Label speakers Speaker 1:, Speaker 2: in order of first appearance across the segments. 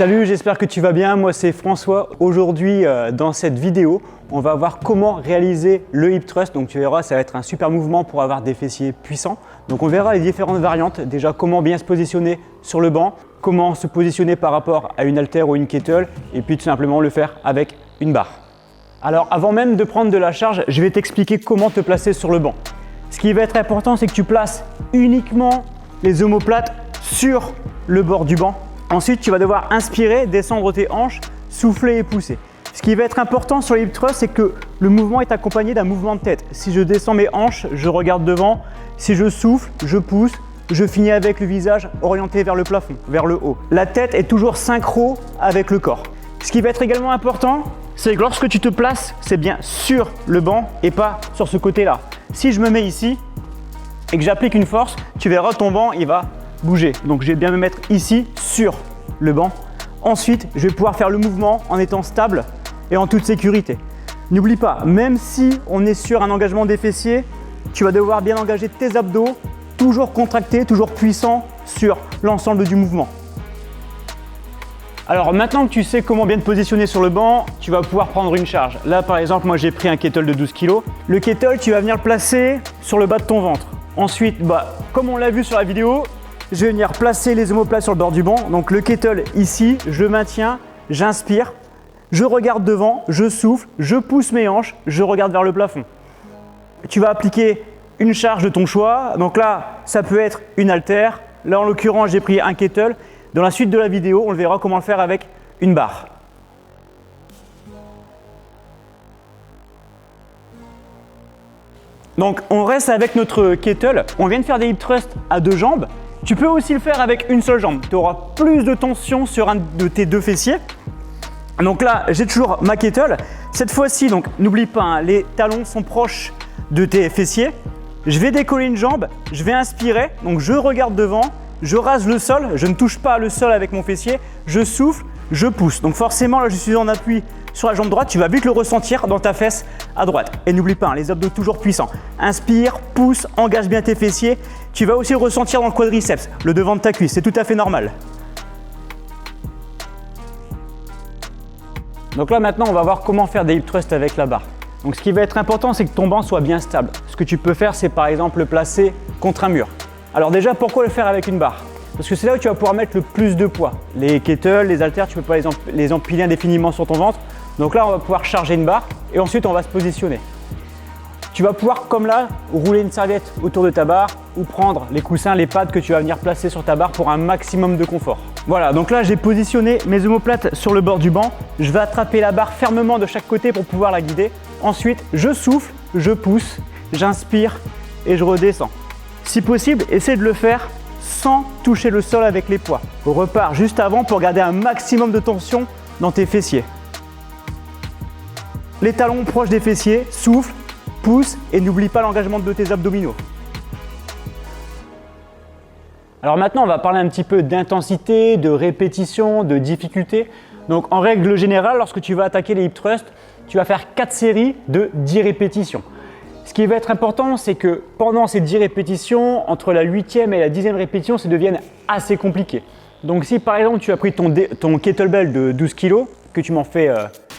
Speaker 1: Salut, j'espère que tu vas bien. Moi c'est François. Aujourd'hui dans cette vidéo, on va voir comment réaliser le hip thrust. Donc tu verras, ça va être un super mouvement pour avoir des fessiers puissants. Donc on verra les différentes variantes. Déjà comment bien se positionner sur le banc, comment se positionner par rapport à une haltère ou une kettle et puis tout simplement le faire avec une barre. Alors avant même de prendre de la charge, je vais t'expliquer comment te placer sur le banc. Ce qui va être important, c'est que tu places uniquement les omoplates sur le bord du banc. Ensuite, tu vas devoir inspirer, descendre tes hanches, souffler et pousser. Ce qui va être important sur le hip thrust, c'est que le mouvement est accompagné d'un mouvement de tête. Si je descends mes hanches, je regarde devant. Si je souffle, je pousse. Je finis avec le visage orienté vers le plafond, vers le haut. La tête est toujours synchro avec le corps. Ce qui va être également important, c'est que lorsque tu te places, c'est bien sur le banc et pas sur ce côté-là. Si je me mets ici et que j'applique une force, tu verras ton banc, il va bouger. Donc je vais bien me mettre ici sur le banc. Ensuite, je vais pouvoir faire le mouvement en étant stable et en toute sécurité. N'oublie pas, même si on est sur un engagement des fessiers, tu vas devoir bien engager tes abdos, toujours contractés, toujours puissants sur l'ensemble du mouvement. Alors maintenant que tu sais comment bien te positionner sur le banc, tu vas pouvoir prendre une charge. Là par exemple, moi j'ai pris un kettle de 12 kg. Le kettle, tu vas venir le placer sur le bas de ton ventre. Ensuite, comme on l'a vu sur la vidéo, je vais venir placer les omoplates sur le bord du banc. Donc le kettle ici, je maintiens, j'inspire, je regarde devant, je souffle, je pousse mes hanches, je regarde vers le plafond. Tu vas appliquer une charge de ton choix. Donc là, ça peut être une haltère. Là en l'occurrence, j'ai pris un kettle. Dans la suite de la vidéo, on verra comment le faire avec une barre. Donc on reste avec notre kettle. On vient de faire des hip thrusts à deux jambes. Tu peux aussi le faire avec une seule jambe. Tu auras plus de tension sur un de tes deux fessiers. Donc là, j'ai toujours ma kettle. Cette fois-ci, donc n'oublie pas, hein, les talons sont proches de tes fessiers. Je vais décoller une jambe, je vais inspirer. Donc je regarde devant, je rase le sol. Je ne touche pas le sol avec mon fessier. Je souffle, je pousse. Donc forcément, là, je suis en appui sur la jambe droite. Tu vas vite le ressentir dans ta fesse à droite. Et n'oublie pas, hein, les abdos toujours puissants. Inspire, pousse, engage bien tes fessiers. Tu vas aussi le ressentir dans le quadriceps, le devant de ta cuisse. C'est tout à fait normal. Donc là, maintenant, on va voir comment faire des hip thrusts avec la barre. Donc ce qui va être important, c'est que ton banc soit bien stable. Ce que tu peux faire, c'est par exemple le placer contre un mur. Alors déjà, pourquoi le faire avec une barre? Parce que c'est là où tu vas pouvoir mettre le plus de poids. Les kettles, les haltères, tu ne peux pas les empiler indéfiniment sur ton ventre. Donc là, on va pouvoir charger une barre et ensuite, on va se positionner. Tu vas pouvoir, comme là, rouler une serviette autour de ta barre ou prendre les coussins, les pads que tu vas venir placer sur ta barre pour un maximum de confort. Voilà, donc là, j'ai positionné mes omoplates sur le bord du banc. Je vais attraper la barre fermement de chaque côté pour pouvoir la guider. Ensuite, je souffle, je pousse, j'inspire et je redescends. Si possible, essaie de le faire sans toucher le sol avec les poids. Repars juste avant pour garder un maximum de tension dans tes fessiers. Les talons proches des fessiers, souffle, pousse et n'oublie pas l'engagement de tes abdominaux. Alors maintenant, on va parler un petit peu d'intensité, de répétition, de difficulté. Donc en règle générale, lorsque tu vas attaquer les hip thrusts, tu vas faire 4 séries de 10 répétitions. Ce qui va être important, c'est que pendant ces 10 répétitions, entre la 8e et la 10e répétition, ça devienne assez compliqué. Donc si par exemple tu as pris ton kettlebell de 12 kg, que tu m'en fais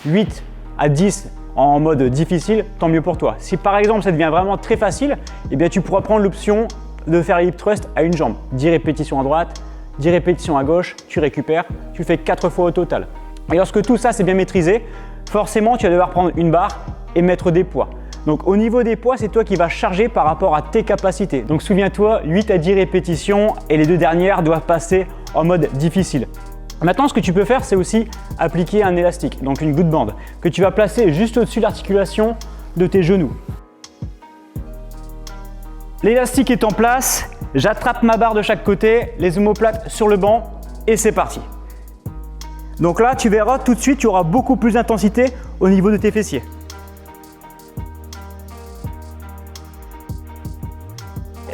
Speaker 1: 8 à 10 en mode difficile, tant mieux pour toi. Si par exemple ça devient vraiment très facile, eh bien, tu pourras prendre l'option de faire les hip thrusts à une jambe. 10 répétitions à droite, 10 répétitions à gauche, tu récupères, tu fais 4 fois au total. Et lorsque tout ça c'est bien maîtrisé, forcément tu vas devoir prendre une barre et mettre des poids. Donc au niveau des poids, c'est toi qui vas charger par rapport à tes capacités. Donc souviens-toi, 8 à 10 répétitions et les deux dernières doivent passer en mode difficile. Maintenant, ce que tu peux faire, c'est aussi appliquer un élastique, donc une good band, que tu vas placer juste au-dessus de l'articulation de tes genoux. L'élastique est en place, j'attrape ma barre de chaque côté, les omoplates sur le banc et c'est parti. Donc là, tu verras tout de suite, tu auras beaucoup plus d'intensité au niveau de tes fessiers.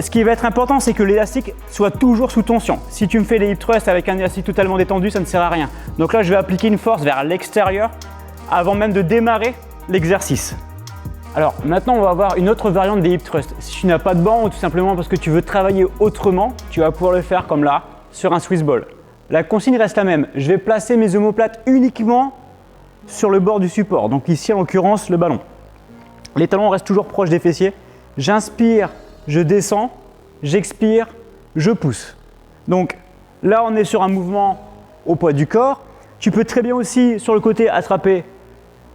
Speaker 1: Ce qui va être important, c'est que l'élastique soit toujours sous tension. Si tu me fais les hip thrusts avec un élastique totalement détendu, ça ne sert à rien. Donc là, je vais appliquer une force vers l'extérieur avant même de démarrer l'exercice. Alors maintenant, on va voir une autre variante des hip thrusts. Si tu n'as pas de banc ou tout simplement parce que tu veux travailler autrement, tu vas pouvoir le faire comme là, sur un Swiss ball. la consigne reste la même. Je vais placer mes omoplates uniquement sur le bord du support. Donc ici, en l'occurrence, le ballon. Les talons restent toujours proches des fessiers. J'inspire, je descends, j'expire, je pousse. Donc là, on est sur un mouvement au poids du corps. Tu peux très bien aussi, sur le côté, attraper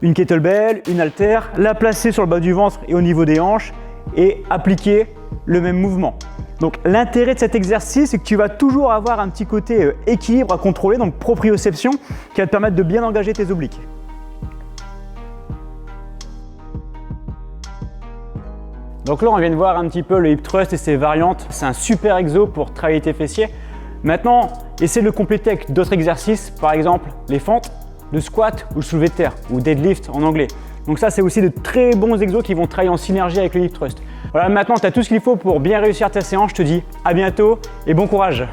Speaker 1: une kettlebell, une haltère, la placer sur le bas du ventre et au niveau des hanches et appliquer le même mouvement. Donc l'intérêt de cet exercice, c'est que tu vas toujours avoir un petit côté équilibre à contrôler, donc proprioception, qui va te permettre de bien engager tes obliques. Donc là, on vient de voir un petit peu le hip thrust et ses variantes. C'est un super exo pour travailler tes fessiers. Maintenant, essaie de le compléter avec d'autres exercices, par exemple les fentes, le squat ou le soulevé de terre, ou deadlift en anglais. Donc ça, c'est aussi de très bons exos qui vont travailler en synergie avec le hip thrust. Voilà, maintenant, tu as tout ce qu'il faut pour bien réussir ta séance. Je te dis à bientôt et bon courage.